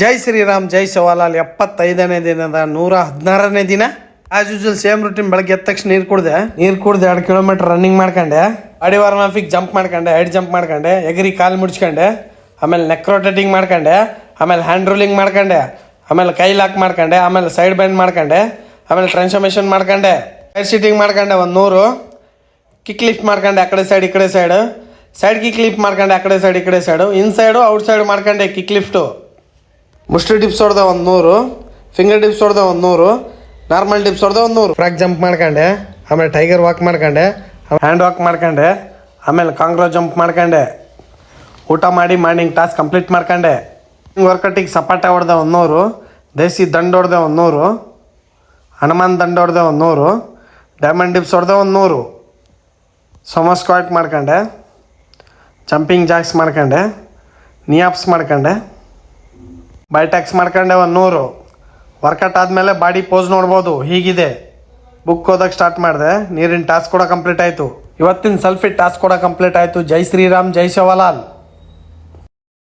ಜೈ ಶ್ರೀರಾಮ್ ಜೈ ಶಿವಲಾಲ್ 75ನೇ ದಿನದ 116ನೇ ದಿನ. As usual same routine. ಬೆಳಗ್ಗೆ ಎದ್ದ ತಕ್ಷಣ ನೀರು ಕುಡ್ದೆ 2 ಕಿಲೋಮೀಟರ್ ರನ್ನಿಂಗ್ ಮಾಡ್ಕೊಂಡೆ, ಬಾಡಿ ವಾರ್ಮ್ ಜಂಪ್ ಮಾಡ್ಕೊಂಡೆ, ಹೆಡ್ ಜಂಪ್ ಮಾಡ್ಕೊಂಡೆ, ಎಗರಿ ಕಾಲು ಮುಡ್ಸ್ಕೊಂಡೆ, ಆಮೇಲೆ ನೆಕ್ ರೊಟೇಟಿಂಗ್ ಮಾಡ್ಕೊಂಡೆ, ಆಮೇಲೆ ಹ್ಯಾಂಡ್ ರೋಲಿಂಗ್ ಮಾಡ್ಕೊಂಡೆ, ಆಮೇಲೆ ಕೈ ಲಾಕ್ ಮಾಡ್ಕೊಂಡೆ, ಆಮೇಲೆ ಸೈಡ್ ಬೆಂಡ್ ಮಾಡ್ಕೊಂಡೆ, ಆಮೇಲೆ ಟ್ರಾನ್ಸ್ಫಾರ್ಮೇಷನ್ ಮಾಡ್ಕೊಂಡೆ, ಸೈಡ್ ಸೀಟಿಂಗ್ ಮಾಡ್ಕೊಂಡೆ 100, ಕಿಕ್ ಲಿಫ್ಟ್ ಮಾಡ್ಕೊಂಡೆ ಆ ಕಡೆ ಸೈಡ್ ಈ ಕಡೆ ಸೈಡ್ ಕಿಕ್ ಲಿಫ್ಟ್ ಮಾಡ್ಕೊಂಡೆ ಆ ಕಡೆ ಸೈಡ್ ಈ ಕಡೆ ಸೈಡು, ಇನ್ಸೈಡು ಔಟ್ ಸೈಡ್ ಮಾಡ್ಕೊಂಡೆ ಕಿಕ್ ಲಿಫ್ಟು. ಮುಷ್ಟಿ ಡಿಪ್ಸ್ ಹೊಡೆದ 100, ಫಿಂಗರ್ ಡಿಪ್ಸ್ ಹೊಡೆದ 100, ನಾರ್ಮಲ್ ಡಿಪ್ಸ್ ಹೊಡೆದ 100, ಫ್ರಾಕ್ ಜಂಪ್ ಮಾಡ್ಕೊಂಡೆ, ಆಮೇಲೆ ಟೈಗರ್ ವಾಕ್ ಮಾಡ್ಕೊಂಡೆ, ಹ್ಯಾಂಡ್ ವಾಕ್ ಮಾಡ್ಕೊಂಡೆ, ಆಮೇಲೆ ಕಾಂಗ್ರೋ ಜಂಪ್ ಮಾಡ್ಕೊಂಡೆ. ಊಟ ಮಾಡಿ ಮಾರ್ನಿಂಗ್ ಟಾಸ್ಕ್ ಕಂಪ್ಲೀಟ್ ಮಾಡ್ಕೊಂಡೆ. ವರ್ಕೌಟಿಗೆ ಸಪಾಟ ಹೊಡೆದ 100, ದೇಸಿ ದಂಡ ಹೊಡೆದ 100, ಹನುಮಾನ್ ದಂಡ ಹೊಡೆದ 100, ಡೈಮಂಡ್ ಡಿಪ್ಸ್ ಹೊಡೆದ 100, ಸೋಮ ಸ್ಕ್ವಾಟ್ ಮಾಡ್ಕೊಂಡೆ, ಜಂಪಿಂಗ್ ಜಾಕ್ಸ್ ಮಾಡ್ಕೊಂಡೆ, ನಿಯಾಪ್ಸ್ ಮಾಡ್ಕೊಂಡೆ, ಬೈಟ್ಯಾಕ್ಸ್ ಮಾಡ್ಕೊಂಡೆ 100. ವರ್ಕೌಟ್ ಆದಮೇಲೆ ಬಾಡಿ ಪೋಸ್ ನೋಡ್ಬೋದು, ಹೀಗಿದೆ. ಬುಕ್ ಓದಕ್ಕೆ ಸ್ಟಾರ್ಟ್ ಮಾಡಿದೆ. ನೀರಿನ ಟಾಸ್ಕ್ ಕೂಡ ಕಂಪ್ಲೀಟ್ ಆಯಿತು. ಇವತ್ತಿನ ಸೆಲ್ಫಿ ಟಾಸ್ಕ್ ಕೂಡ ಕಂಪ್ಲೀಟ್ ಆಯಿತು. ಜೈ ಶ್ರೀರಾಮ್ ಜೈ ಶಿವಲಾಲ್.